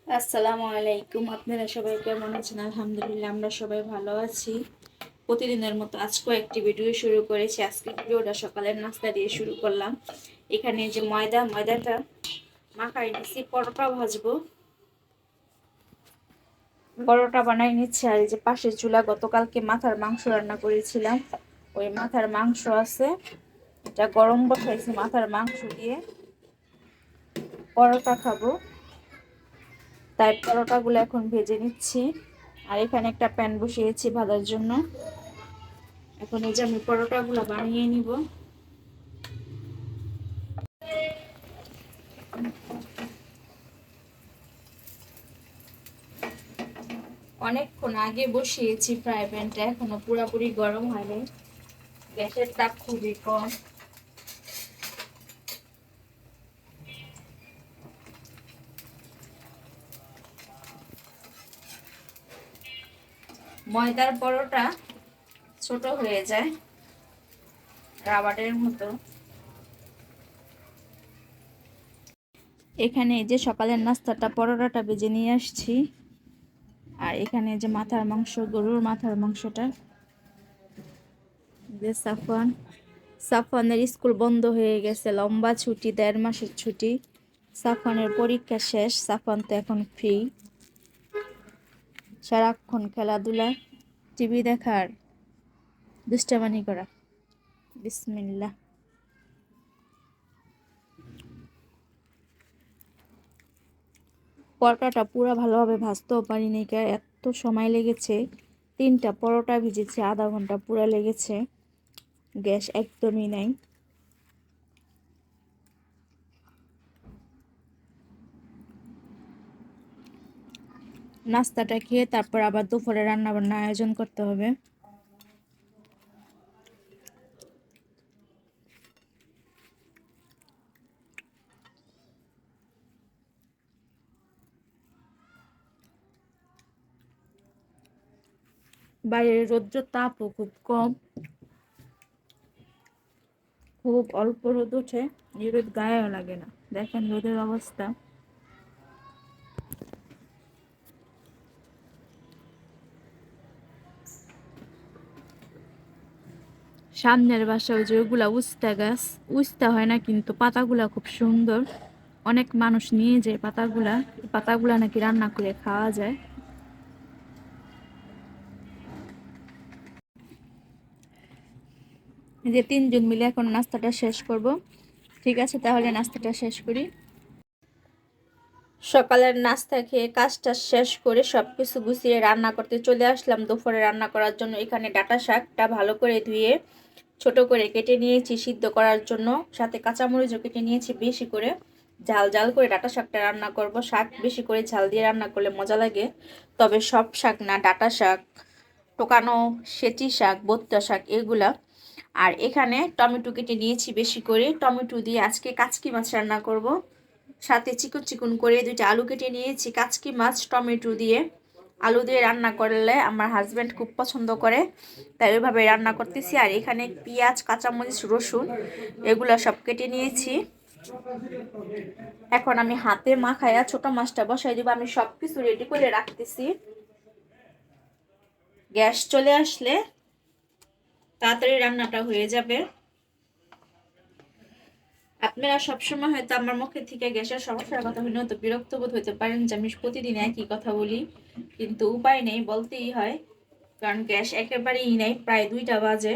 আসসালামু আলাইকুম। আপনারা সবাই কেমন আছেন? আলহামদুলিল্লাহ আমরা সবাই ভালো আছি। প্রতিদিনের মতো আজকেও একটি ভিডিও শুরু করেছি। আজকে ভিডিওটা সকালের নাস্তা দিয়ে শুরু করলাম। এখানে যে ময়দাটা মাখাই নিচ্ছি, পরোটা ভাজবো। পরোটা বানাই নিচ্ছি। আর এই যে পাশে চুলা, গতকালকে মাথার মাংস রান্না করেছিলাম, ওই মাথার মাংস আছে, এটা গরম বসাইছি। মাথার মাংস দিয়ে পরোটা খাবো, তাই পরোটাগুলো এখন ভেজে নিচ্ছি। আর এখানে একটা প্যান বসিয়েছি ভাজার জন্য। এখন এই যে আমি পরোটাগুলো বানিয়ে নিব। অনেকক্ষণ আগে বসিয়েছি ফ্রাই প্যানটা, এখনো পুরোপুরি গরম হয়নি, গ্যাসের তাপ খুবই কম। ময়দার পরোটা ছোট হয়ে যায়, রাবারের মতো। এখানে এই যে সকালের নাস্তাটা, পরোটাটা ভেজে নিয়ে আসছি। আর এখানে যে মাথার মাংস, গরুর মাথার মাংসটা, যে সাফওয়ানের স্কুল বন্ধ হয়ে গেছে, লম্বা ছুটি, 1.5 মাসের ছুটি। সাফওয়ানের পরীক্ষা শেষ, সাফওয়ান তো এখন ফ্রি। সারাক্ষণ খেলাধুলা, টিভি দেখার, দুষ্টামানি করা। বিসমিল্লাহ। পরোটাটা পুরো ভালোভাবে ভাজতেও পারিনি, এত সময় লেগেছে। 3টা পরোটা ভিজেছে, আধা ঘন্টা পুরো লেগেছে। গ্যাস একদমই নাই। নাস্তাটা খেয়ে তারপর আবার দুপুরে রান্না বান্না আয়োজন করতে হবে। বাইরের রৌদ্রের তাপও খুব কম, খুব অল্প রোদ ওঠে, এই রোদ গায়েও লাগে না। দেখেন রোদের অবস্থা। সামনের বাসায় ওই যে ওগুলা উস্তা গাছ, উস্তা হয় না কিন্তু পাতাগুলা খুব সুন্দর। অনেক মানুষ নিয়ে যায় পাতাগুলা, পাতাগুলা নাকি রান্না করে খাওয়া যায়। এই যে 3জন মিলে এখন নাস্তাটা শেষ করব। ঠিক আছে, তাহলে নাস্তাটা শেষ করি। সকালের নাস্তা খেয়ে কাজটা শেষ করে সবকিছু গুছিয়ে রান্না করতে চলে আসলাম দুপুরে রান্না করার জন্য। এখানে ডাঁটা শাকটা ভালো করে ধুয়ে ছোট করে কেটে নিয়েছি সিদ্ধ করার জন্য, সাথে কাঁচামরিচও কেটে নিয়েছি বেশি করে। ঝাল ঝাল করে ডাঁটা শাকটা রান্না করব। শাক বেশি করে ঝাল দিয়ে রান্না করলে মজা লাগে, তবে সব শাক না, ডাঁটা শাক, টোকানো, সেচি শাক, বত্তা শাক, এগুলা। আর এখানে টমেটো কেটে নিয়েছি বেশি করে, টমেটো দিয়ে আজকে কাচকি মাছ রান্না করব। সাথে চিকন চিকন করে 2টা আলু কেটে নিয়েছি। কাচকি মাছ টমেটো দিয়ে, আলু দিয়ে রান্না করলে আমার হাজব্যান্ড খুব পছন্দ করে, তাই ওইভাবে রান্না করতেছি। আর এখানে পেঁয়াজ, কাঁচামরিচ, রসুন এগুলো সব কেটে নিয়েছি। এখন আমি হাতে মাখায়া ছোট মাছটা বসাই দিব। আমি সব কিছু রেডি করে রাখতেছি। গ্যাস চলে আসলে তাড়াতাড়ি রান্নাটা হয়ে যাবে। আপনারা সবসময় হয়তো আমার মুখে থেকে গ্যাসের সমস্যার কথা শুনে তো বিরক্ত বোধ হতে পারেন যে আমি প্রতিদিন একই কথা বলি, কিন্তু উপায় নেই, বলতেই হয়, কারণ গ্যাস একেবারেই নেই। প্রায় 2টা বাজে।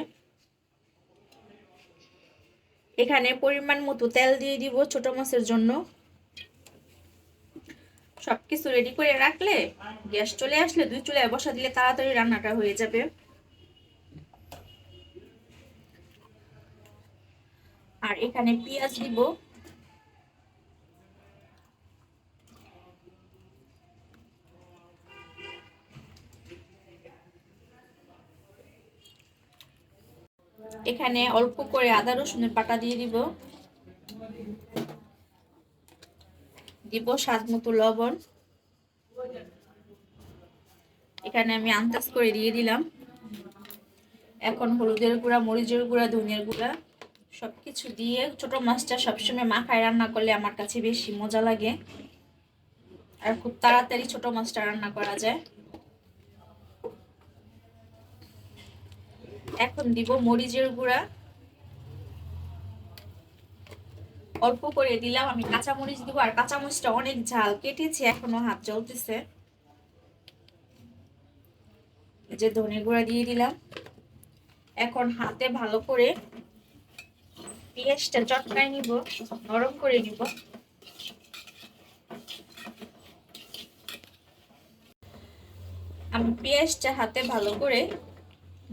এখানে পরিমাণ মতো তেল দিয়ে দিব ছোট মাছের জন্য। সবকিছু রেডি করে রাখলে গ্যাস চলে আসলে 2 চুলায় বসা দিলে তাড়াতাড়ি রান্নাটা হয়ে যাবে। আর এখানে পেঁয়াজ দিব। এখানে অল্প করে আদা রসুনের বাটা দিয়ে দিব। দিব স্বাদ মতো লবণ। এখানে আমি আন্দাজ করে দিয়ে দিলাম। এখন হলুদের গুঁড়া, মরিচের গুঁড়া, ধনিয়ার গুঁড়া সবকিছু দিয়ে ছোট মাছটা সবসময় মাখায় রান্না করলে আমার কাছে বেশি মজা লাগে। আর খুব তাড়াতাড়ি ছোট মাছটা রান্না করা যায়। এখন দিব মরিচের গুঁড়া, অল্প করে দিলাম। আমি কাঁচা মরিচ দিব, আর কাঁচা মরিচটা অনেক ঝাল, কেটেছি এখনো হাত জ্বলতেছে। এই যে ধনে গুঁড়া দিয়ে দিলাম। এখন হাতে ভালো করে পেঁয়াজটা চটকায় নিব, নরম করে নিব। আমি পেঁয়াজটা হাতে ভালো করে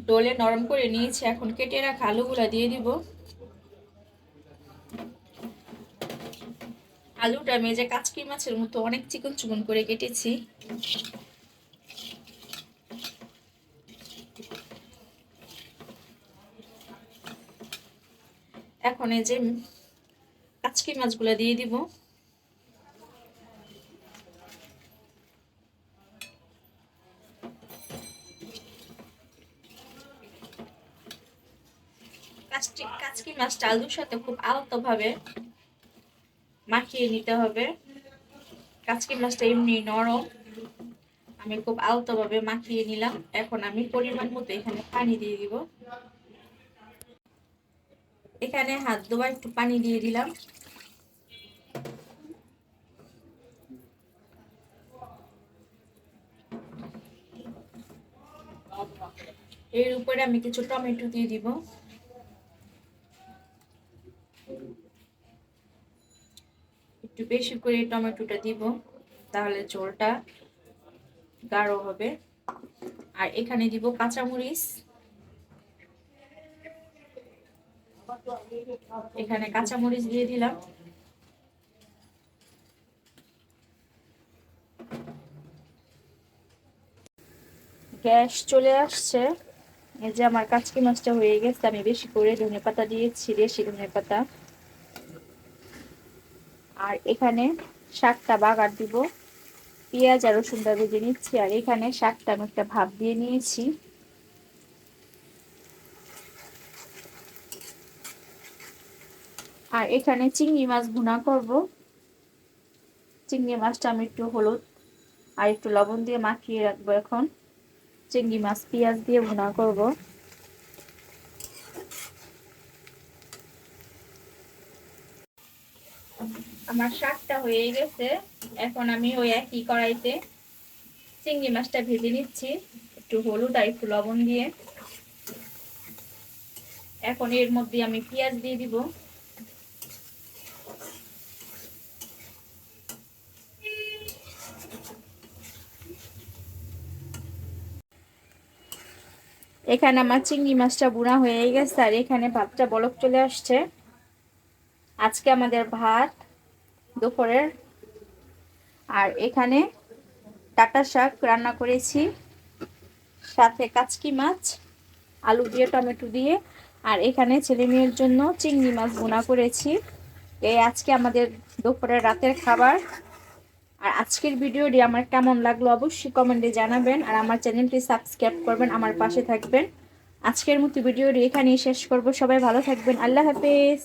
ডলে নরম করে নিয়েছি। এখন কেটে রাখা আলুগুলা দিয়ে দিব। আলুটা আমি যে কাচকি মাছের মতো অনেক চিকন চিকন করে কেটেছি। এখন এই যে কাচকি মাছগুলা দিয়ে দিব। কাচকি মাছটা আলুর সাথে খুব আলতো ভাবে মাখিয়ে নিতে হবে। কাচকি মাছটা এমনি নরম, আমি খুব আলতো ভাবে মাখিয়ে নিলাম। এখন আমি পরিমাণ মতো এখানে পানি দিয়ে দিব। এখানে হাত ধোয়া একটু পানি দিয়ে দিলাম। এর উপরে আমি কিছু টমেটো দিয়ে দিব। একটু বেশি করে টমেটোটা দিব, তাহলে ঝোলটা গাঢ় হবে। আর এখানে দিব কাঁচামরিচ। এখানে কাঁচামরিচ দিয়ে দিলাম। গ্যাস চলে আসছে। এই যে আমার কাচকি মাছটা হয়ে গেছে। আমি বেশি করে ধনেপাতা দিয়েছি, দেশি ধনেপাতা। আর এখানে শাকটা বাগার দিব, পেঁয়াজ আর রসুনটা ভেজে নিচ্ছি। আর এখানে শাকটা আমি একটা ভাপ দিয়ে নিয়েছি। আর এখানে চিংড়ি মাছ ভুনা করব। চিংড়ি মাছটা আমি একটু হলুদ আর একটু লবণ দিয়ে মাখিয়ে রাখবো। এখন চিংড়ি মাছ পেঁয়াজ দিয়ে ভুনা করব। আমার শাকটা হয়ে গেছে। এখন আমি ওই একই কড়াইতে চিংড়ি মাছটা ভেজে নিচ্ছি, একটু হলুদ আর একটু লবণ দিয়ে। এখন এর মধ্যে আমি পেঁয়াজ দিয়ে দিব। এখানে আমার চিংড়ি মাছটা বুনা হয়ে গেছে। আর এখানে ভাতটা বলক চলে আসছে। আজকে আমাদের ভাত দুপুরের। আর এখানে ডাঁটা শাক রান্না করেছি, সাথে কাচকি মাছ, আলু দিয়ে টমেটো দিয়ে। আর এখানে ছেলে মেয়ের জন্য চিংড়ি মাছ ভুনা করেছি। এই আজকে আমাদের দুপুরের রাতের খাবার। আর আজকের ভিডিওটি আমার কেমন লাগলো অবশ্যই কমেন্টে জানাবেন। আর আমার চ্যানেলটি সাবস্ক্রাইব করবেন, আমার পাশে থাকবেন। আজকের মতো ভিডিওটি এখানেই শেষ করব। সবাই ভালো থাকবেন। আল্লাহ হাফেজ।